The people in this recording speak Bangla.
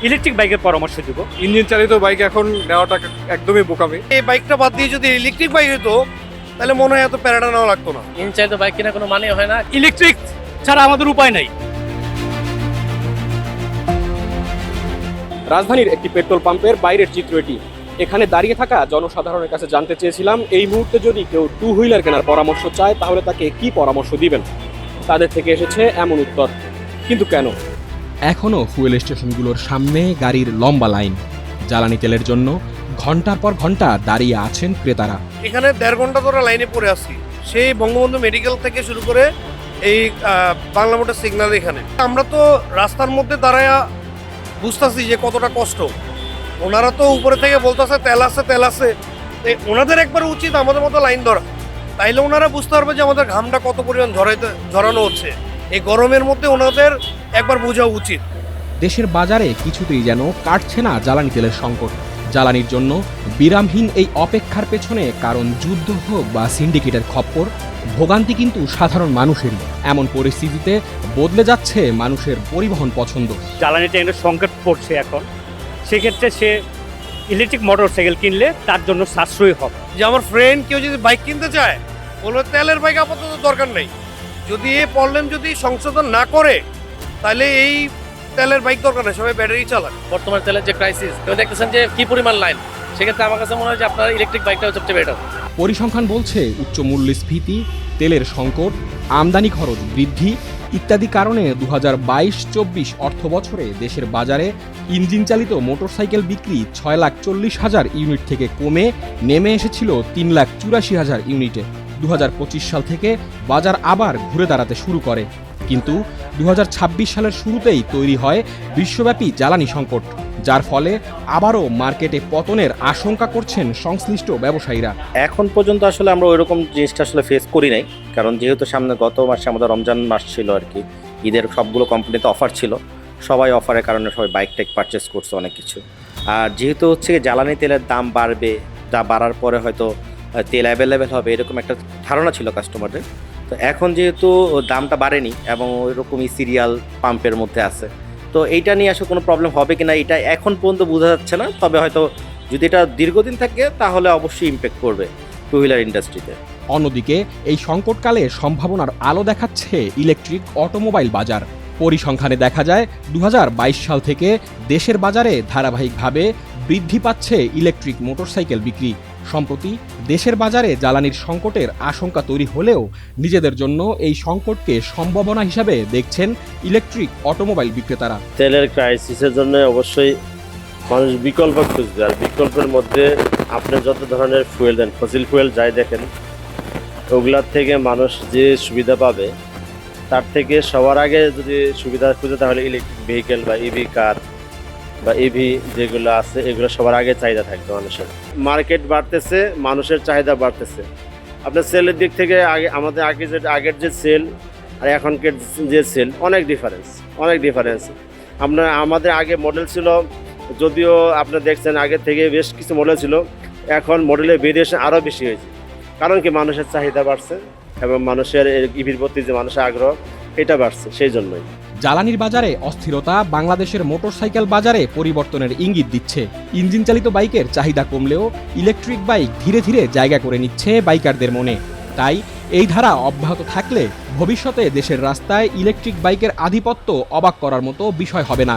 ইলেকট্রিক বাইকের পরামর্শ দিব। ইঞ্জিন চালিত বাইক এখন নেওয়াটা একদমই বোকামি। এই বাইকটা বাদ দিয়ে যদি ইলেকট্রিক বাইক হতো তাহলে মনে হয় এত প্যারাটা নেওয়া লাগতো না। ইঞ্জিন চালিত বাইক কিনা কোনো মানে হয় না। ইলেকট্রিক ছাড়া আমাদের উপায় নাই। রাজধানীর একটি পেট্রোল পাম্পের বাইরের চিত্র এটি। এখানে দাঁড়িয়ে থাকা জনসাধারণের কাছে জানতে চেয়েছিলাম এই মুহূর্তে যদি কেউ টু হুইলার কেনার পরামর্শ চায় তাহলে তাকে কি পরামর্শ দিবেন। তাদের থেকে এসেছে এমন উত্তর। কিন্তু কেন? এখনও ফুয়েল স্টেশনগুলোর সামনে গাড়ির লম্বা লাইন। জ্বালানি তেলের জন্য ঘন্টার পর ঘন্টা দাঁড়িয়ে আছেন ক্রেতারা। এখানে 1.5 ঘন্টা ধরে লাইনে পড়ে আছি, সেই বঙ্গবন্ধু মেডিকেল থেকে শুরু করে এই বাংলা মোটর সিগন্যাল। এখানে আমরা তো রাস্তার মধ্যে দাঁড়ায়া বুঝতেছি যে কতটা কষ্ট। ওনারা তো উপরে থেকে বলতেছে তেল আছে তেল আছে, ওনাদের একবার উচিত আমাদের মতো লাইন ধরা, তাইলে ওনারা বুঝতে পারবে যে আমাদের ঘামটা কত পরিমাণ ঝরানো হচ্ছে। এই গরমের মধ্যে ওনাদের একবার বোঝা উচিত। দেশের বাজারে কিছুতেই যেন কাটছে না জ্বালানি তেলের সংকট। জ্বালানির জন্য বিরামহীন এই অপেক্ষার পেছনে কারণ যুদ্ধ হোক বা সিন্ডিকেটের খপ্পর, ভোগান্তি কিন্তু সাধারণ মানুষেরই। এমন পরিস্থিতিতে বদলে যাচ্ছে মানুষের পরিবহন পছন্দ। জ্বালানি তেলের সংকট পড়ছে এখন, সেক্ষেত্রে সে ইলেকট্রিক মোটর সাইকেল কিনলে তার জন্য সাশ্রয়ী হবে। যে আমার ফ্রেন্ড কেউ যদি বাইক কিনতে চায়, বলবে তেলের বাইক আপাতত দরকার নেই। যদি এই প্রবলেম যদি সংশোধন না করে তাহলে এই তেলের বাইক দরকার নেই, সবাই ব্যাটারি চালাক। বর্তমান তেলের যে ক্রাইসিস, কেউ দেখতেছেন যে কি পরিমাণ লাইন, সেক্ষেত্রে আমার কাছে মনে হয় যে আপনার ইলেকট্রিক বাইকটা সবচেয়ে বেটার। পরিসংখ্যান বলছে উচ্চ মূল্যস্ফীতি, তেলের সংকট, আমদানি খরচ বৃদ্ধি ইত্যাদি কারণে 2022-24 অর্থ বছরে দেশের বাজারে ইঞ্জিন চালিত মোটরসাইকেল বিক্রি 6,40,000 ইউনিট থেকে কমে নেমে এসেছিল 3,84,000 ইউনিটে। 2025 সাল থেকে বাজার আবার ঘুরে দাঁড়াতে শুরু করে, কিন্তু 2026 সালের শুরুতেই তৈরি হয় বিশ্বব্যাপী জ্বালানি সংকট, যার ফলে আবারও মার্কেটে পতনের আশঙ্কা করছেন সংশ্লিষ্ট ব্যবসায়ীরা। এখন পর্যন্ত আসলে আমরা ওইরকম জিনিসটা আসলে ফেস করি নাই, কারণ যেহেতু সামনে গত মাসে আমাদের রমজান মাস ছিল আর কি, ঈদের সবগুলো কোম্পানিতে অফার ছিল, সবাই অফারের কারণে সবাই বাইক টেক পারচেস করছে অনেক কিছু। আর যেহেতু হচ্ছে জ্বালানি তেলের দাম বাড়বে, যা বাড়ার পরে হয়তো তেল অ্যাভেলেবেল হবে এরকম একটা ধারণা ছিল কাস্টমারদের। তো এখন যেহেতু দামটা বাড়েনি এবং ওইরকমই সিরিয়াল পাম্পের মধ্যে আছে, তো এইটা নিয়ে আসলে কোনো প্রবলেম হবে কিনা এটা এখন পর্যন্ত বোঝা যাচ্ছে না। তবে হয়তো যদি এটা দীর্ঘদিন থাকে তাহলে অবশ্যই ইমপ্যাক্ট করবে টু হুইলার ইন্ডাস্ট্রিতে। অন্যদিকে এই সংকটকালে সম্ভাবনার আলো দেখাচ্ছে ইলেকট্রিক অটোমোবাইল বাজার। পরিসংখ্যানে দেখা যায় 2022 সাল থেকে দেশের বাজারে ধারাবাহিকভাবে বৃদ্ধি পাচ্ছে ইলেকট্রিক মোটরসাইকেল বিক্রি। সম্প্রতি দেশের বাজারে জ্বালানির সংকটের আশঙ্কা তৈরি হলেও নিজেদের জন্য এই সংকটকে সম্ভাবনা হিসাবে দেখছেন ইলেকট্রিক অটোমোবাইল বিক্রেতারা। তেলের ক্রাইসিসের জন্য অবশ্যই মানুষ বিকল্প খুঁজবে, আর বিকল্পের মধ্যে আপনি যত ধরনের ফুয়েল দেন, ফসিল ফুয়েল যাই দেখেন, ওগুলার থেকে মানুষ যে সুবিধা পাবে তার থেকে সবার আগে যদি সুবিধা খুঁজে তাহলে ইলেকট্রিক ভেহিকেল বা ইভি কার বা ইভি যেগুলো আছে এগুলো সবার আগে চাহিদা থাকবে মানুষের। মার্কেট বাড়তেছে, মানুষের চাহিদা বাড়তেছে। আপনার সেলের দিক থেকে আমাদের আগের যে সেল আর এখনকার যে সেল অনেক ডিফারেন্স। আমাদের আগে মডেল ছিল, যদিও আপনারা দেখছেন আগে থেকে বেশ কিছু মডেল ছিল, এখন মডেলের ভেরিয়েশন আরও বেশি হয়েছে। কারণ কি মানুষের চাহিদা বাড়ছে এবং মানুষের ইভির প্রতি যে মানুষের আগ্রহ এটা বাড়ছে, সেই জন্যই। জ্বালানির বাজারে অস্থিরতা বাংলাদেশের মোটরসাইকেল বাজারে পরিবর্তনের ইঙ্গিত দিচ্ছে। ইঞ্জিন চালিত বাইকের চাহিদা কমলেও ইলেকট্রিক বাইক ধীরে ধীরে জায়গা করে নিচ্ছে বাইকারদের মনে। তাই এই ধারা অব্যাহত থাকলে ভবিষ্যতে দেশের রাস্তায় ইলেকট্রিক বাইকের আধিপত্য অবাক করার মতো বিষয় হবে না।